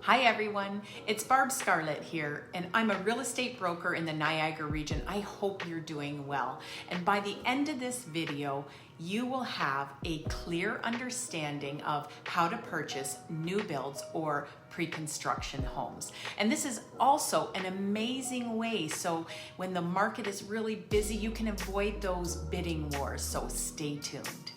Hi everyone, it's Barb Scarlett here, and I'm a real estate broker in the Niagara region. I hope you're doing well. And by the end of this video, you will have a clear understanding of how to purchase new builds or pre-construction homes. And this is also an amazing way, so when the market is really busy, you can avoid those bidding wars, so stay tuned.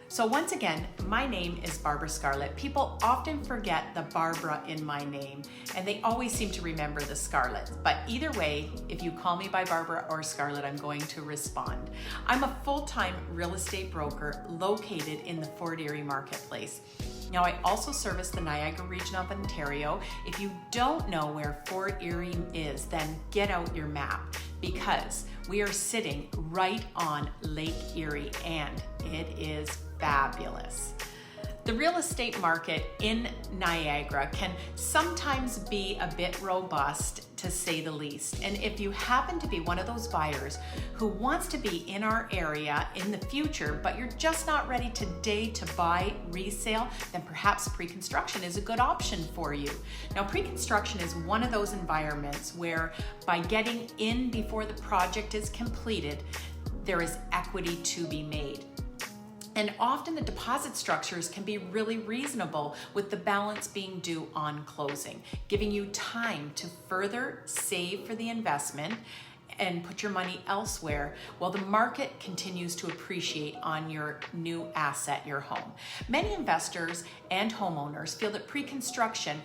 So once again, my name is Barbara Scarlett. People often forget the Barbara in my name, and they always seem to remember the Scarlett. But either way, if you call me by Barbara or Scarlett, I'm going to respond. I'm a full-time real estate broker located in the Fort Erie marketplace. Now, I also service the Niagara region of Ontario. If you don't know where Fort Erie is, then get out your map, because we are sitting right on Lake Erie and it is fabulous. The real estate market in Niagara can sometimes be a bit robust, to say the least. And if you happen to be one of those buyers who wants to be in our area in the future, but you're just not ready today to buy resale, then perhaps pre-construction is a good option for you. Now, pre-construction is one of those environments where by getting in before the project is completed, there is equity to be made. And often the deposit structures can be really reasonable, with the balance being due on closing, giving you time to further save for the investment and put your money elsewhere while the market continues to appreciate on your new asset, your home. Many investors and homeowners feel that pre-construction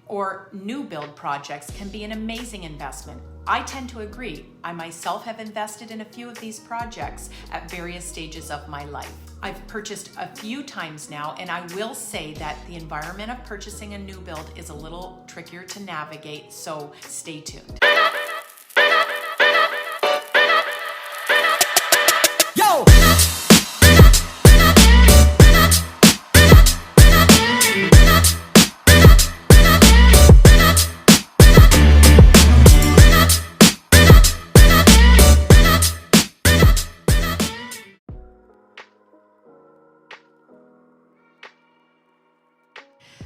or new build projects can be an amazing investment. I tend to agree. I myself have invested in a few of these projects at various stages of my life. I've purchased a few times now, and I will say that the environment of purchasing a new build is a little trickier to navigate, so stay tuned. Yo!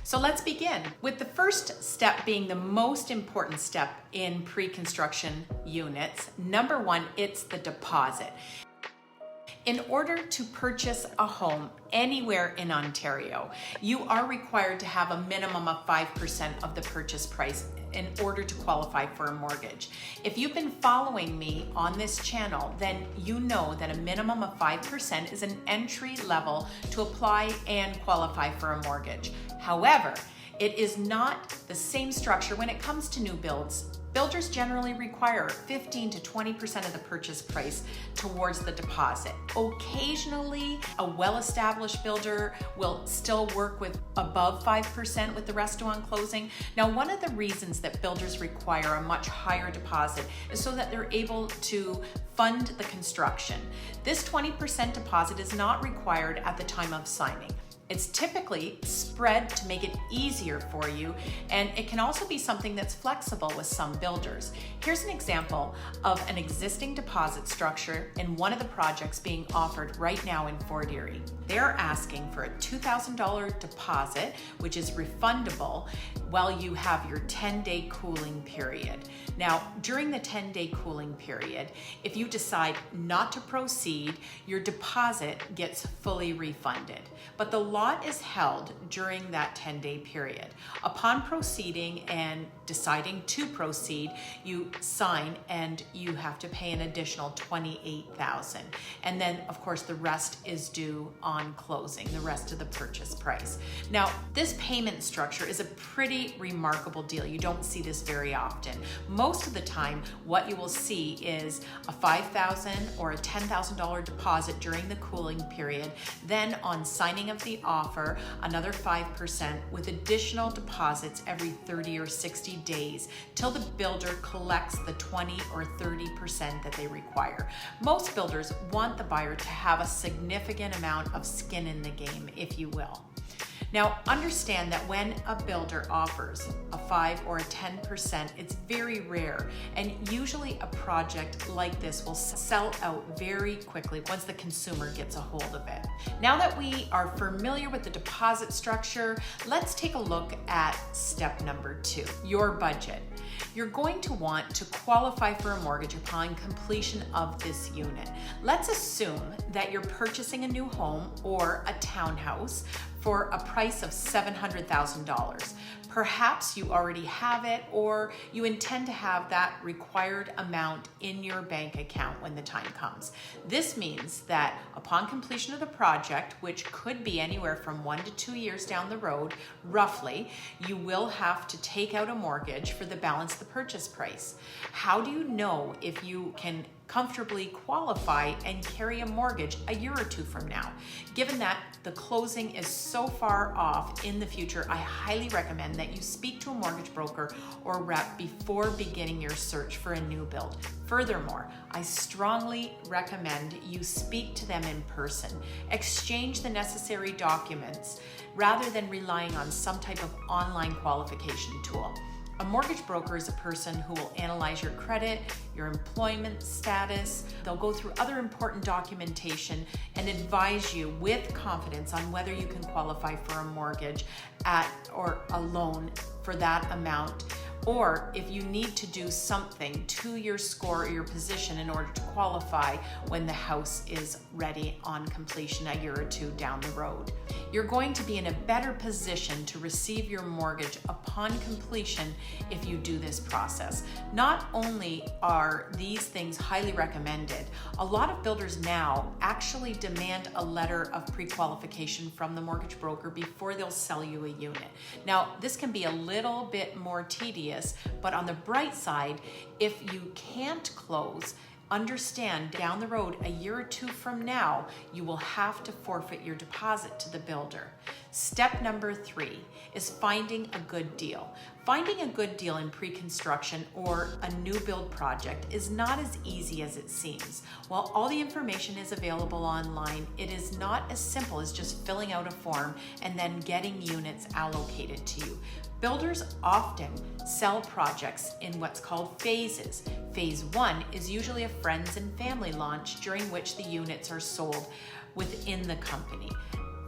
So let's begin with the first step being the most important step in pre-construction units. Number one, it's the deposit. In order to purchase a home anywhere in Ontario, you are required to have a minimum of 5% of the purchase price in order to qualify for a mortgage. If you've been following me on this channel, then you know that a minimum of 5% is an entry level to apply and qualify for a mortgage. However, it is not the same structure when it comes to new builds. Builders generally require 15 to 20% of the purchase price towards the deposit. Occasionally, a well-established builder will still work with above 5% with the rest due on closing. Now, one of the reasons that builders require a much higher deposit is so that they're able to fund the construction. This 20% deposit is not required at the time of signing. It's typically spread to make it easier for you, and it can also be something that's flexible with some builders. Here's an example of an existing deposit structure in one of the projects being offered right now in Fort Erie. They're asking for a $2,000 deposit, which is refundable while you have your 10-day cooling period. Now, during the 10-day cooling period, if you decide not to proceed, your deposit gets fully refunded. But the lot is held during that 10-day period. Upon proceeding and deciding to proceed, you sign and you have to pay an additional $28,000. And then, of course, the rest is due on closing, the rest of the purchase price. Now, this payment structure is a pretty remarkable deal. You don't see this very often. Most of the time, what you will see is a $5,000 or a $10,000 deposit during the cooling period. Then on signing of the offer, another 5% with additional deposits every 30 or 60 days till the builder collects the 20 or 30% that they require. Most builders want the buyer to have a significant amount of skin in the game, if you will. Now, understand that when a builder offers a 5 or a 10%, it's very rare, and usually a project like this will sell out very quickly once the consumer gets a hold of it. Now that we are familiar with the deposit structure, let's take a look at step number 2, your budget. You're going to want to qualify for a mortgage upon completion of this unit. Let's assume that you're purchasing a new home or a townhouse for a price of $700,000. Perhaps you already have it, or you intend to have that required amount in your bank account when the time comes. This means that upon completion of the project, which could be anywhere from 1 to 2 years down the road, roughly, you will have to take out a mortgage for the balance of the purchase price. How do you know if you can comfortably qualify and carry a mortgage a year or two from now? Given that the closing is so far off in the future, I highly recommend that you speak to a mortgage broker or rep before beginning your search for a new build. Furthermore, I strongly recommend you speak to them in person. Exchange the necessary documents rather than relying on some type of online qualification tool. A mortgage broker is a person who will analyze your credit, your employment status. They'll go through other important documentation and advise you with confidence on whether you can qualify for a mortgage or a loan for that amount, or if you need to do something to your score or your position in order to qualify when the house is ready on completion a year or two down the road. You're going to be in a better position to receive your mortgage upon completion if you do this process. Not only are these things highly recommended, a lot of builders now actually demand a letter of pre-qualification from the mortgage broker before they'll sell you a unit. Now, this can be a little bit more tedious, but on the bright side, if you can't close, understand down the road, a year or two from now, you will have to forfeit your deposit to the builder. Step number 3 is finding a good deal. Finding a good deal in pre-construction or a new build project is not as easy as it seems. While all the information is available online, it is not as simple as just filling out a form and then getting units allocated to you. Builders often sell projects in what's called phases. Phase 1 is usually a friends and family launch during which the units are sold within the company.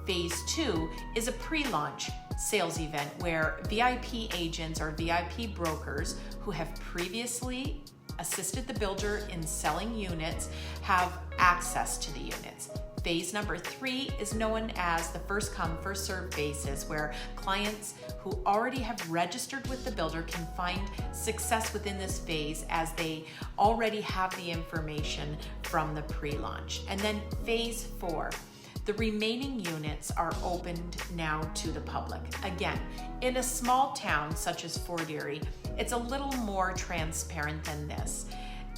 Phase 2 is a pre-launch sales event where VIP agents or VIP brokers who have previously assisted the builder in selling units have access to the units. Phase number 3 is known as the first come, first served basis, where clients who already have registered with the builder can find success within this phase as they already have the information from the pre-launch. And then phase 4. The remaining units are opened now to the public. Again, in a small town such as Fort Erie, it's a little more transparent than this.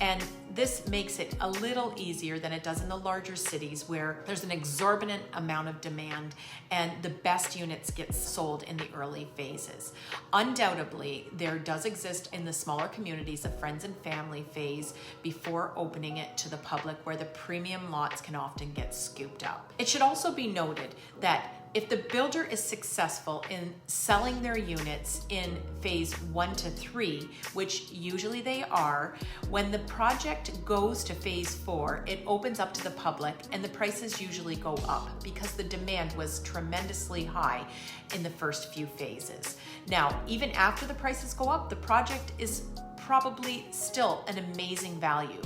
And this makes it a little easier than it does in the larger cities where there's an exorbitant amount of demand and the best units get sold in the early phases. Undoubtedly, there does exist in the smaller communities a friends and family phase before opening it to the public where the premium lots can often get scooped up. It should also be noted that if the builder is successful in selling their units in phase 1 to 3, which usually they are, when the project goes to phase 4, it opens up to the public and the prices usually go up because the demand was tremendously high in the first few phases. Now, even after the prices go up, the project is probably still an amazing value.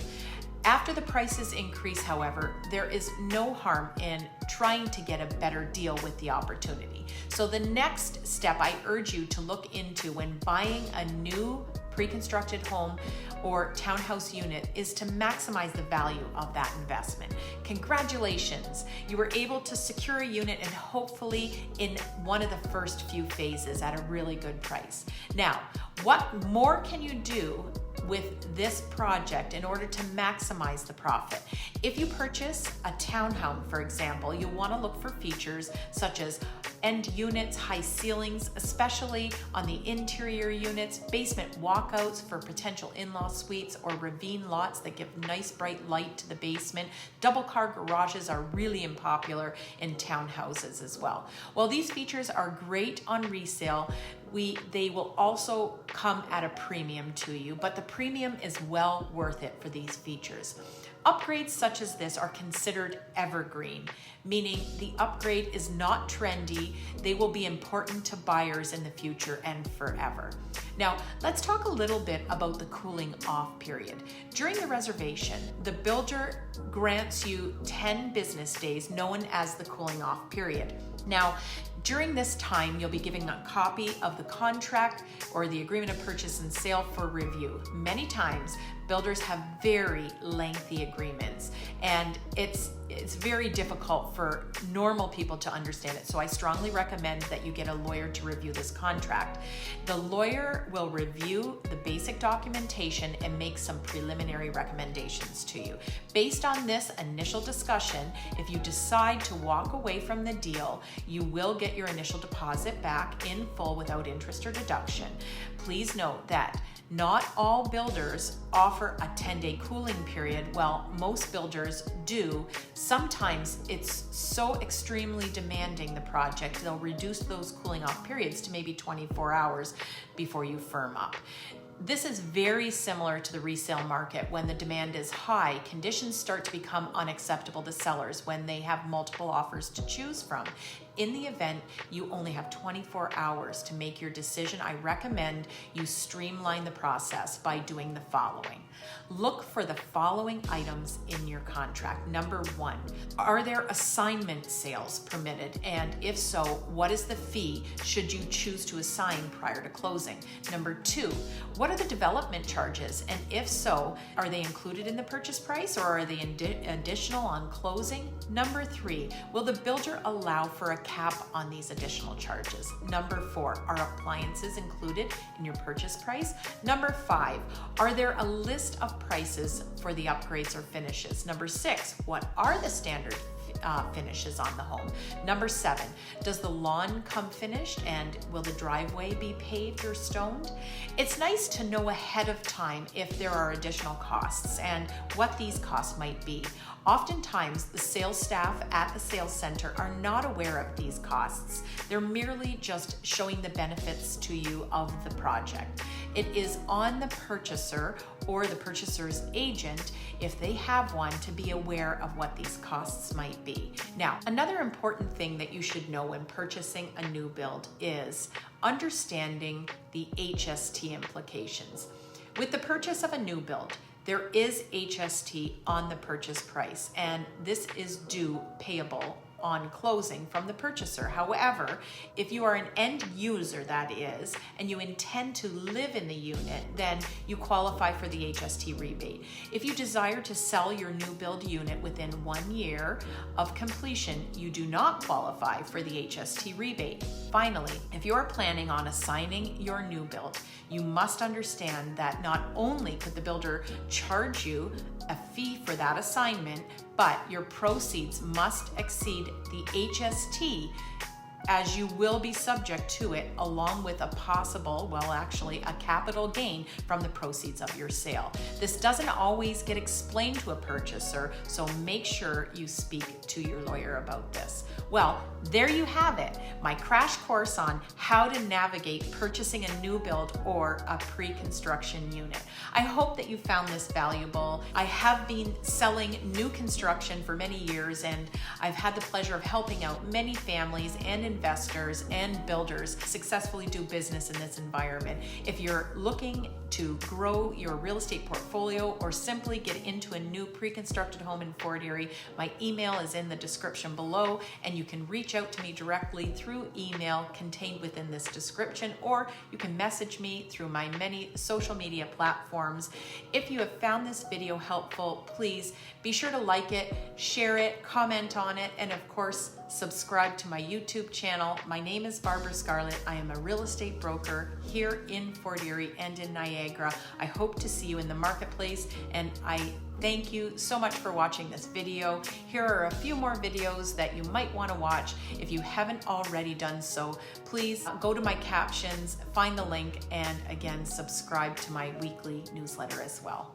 After the prices increase, however, there is no harm in trying to get a better deal with the opportunity. So the next step I urge you to look into when buying a new pre-constructed home or townhouse unit is to maximize the value of that investment. Congratulations, you were able to secure a unit and hopefully in one of the first few phases at a really good price. Now, what more can you do with this project in order to maximize the profit. If you purchase a townhome, for example, you'll want to look for features such as end units, high ceilings, especially on the interior units, basement walkouts for potential in-law suites or ravine lots that give nice bright light to the basement. Double car garages are really unpopular in townhouses as well. While these features are great on resale, they will also come at a premium to you, but the premium is well worth it for these features. Upgrades such as this are considered evergreen, meaning the upgrade is not trendy. They will be important to buyers in the future and forever. Now, let's talk a little bit about the cooling off period. During the reservation, the builder grants you 10 business days, known as the cooling off period. Now, during this time, you'll be given a copy of the contract or the agreement of purchase and sale for review. Many times, builders have very lengthy agreements, and it's very difficult for normal people to understand it. So I strongly recommend that you get a lawyer to review this contract. The lawyer will review the basic documentation and make some preliminary recommendations to you. Based on this initial discussion, if you decide to walk away from the deal, you will get your initial deposit back in full without interest or deduction. Please note that not all builders offer a 10-day cooling period. Well, most builders do. Sometimes it's so extremely demanding, the project, they'll reduce those cooling off periods to maybe 24 hours before you firm up. This is very similar to the resale market. When the demand is high, conditions start to become unacceptable to sellers when they have multiple offers to choose from. In the event you only have 24 hours to make your decision, I recommend you streamline the process by doing the following. Look for the following items in your contract. Number 1, are there assignment sales permitted? And if so, what is the fee should you choose to assign prior to closing? Number 2, what are the development charges? And if so, are they included in the purchase price or are they additional on closing? Number 3, will the builder allow for a cap on these additional charges? Number 4, are appliances included in your purchase price? Number 5, are there a list of prices for the upgrades or finishes? Number 6, what are the standard finishes on the home? Number 7, does the lawn come finished and will the driveway be paved or stoned? It's nice to know ahead of time if there are additional costs and what these costs might be. Oftentimes, the sales staff at the sales center are not aware of these costs. They're merely just showing the benefits to you of the project. It is on the purchaser or the purchaser's agent, if they have one, to be aware of what these costs might be. Now, another important thing that you should know when purchasing a new build is understanding the HST implications. With the purchase of a new build, there is HST on the purchase price, and this is due payable on closing from the purchaser. However, if you are an end user, that is, and you intend to live in the unit, then you qualify for the HST rebate. If you desire to sell your new build unit within 1 year of completion, you do not qualify for the HST rebate. Finally, if you're planning on assigning your new build, you must understand that not only could the builder charge you a fee for that assignment, but your proceeds must exceed the HST, as you will be subject to it, along with a possible, well, actually a capital gain from the proceeds of your sale. This doesn't always get explained to a purchaser, so make sure you speak to your lawyer about this. Well, there you have it, my crash course on how to navigate purchasing a new build or a pre-construction unit. I hope that you found this valuable. I have been selling new construction for many years, and I've had the pleasure of helping out many families and investors and builders successfully do business in this environment. If you're looking to grow your real estate portfolio or simply get into a new pre-constructed home in Fort Erie, my email is in the description below, and you can reach out to me directly through email contained within this description, or you can message me through my many social media platforms. If you have found this video helpful, please be sure to like it, share it, comment on it, and of course, subscribe to my YouTube channel. My name is Barbara Scarlett. I am a real estate broker here in Fort Erie and in Niagara. I hope to see you in the marketplace, and I thank you so much for watching this video. Here are a few more videos that you might want to watch. If you haven't already done so, please go to my captions, find the link, and again, subscribe to my weekly newsletter as well.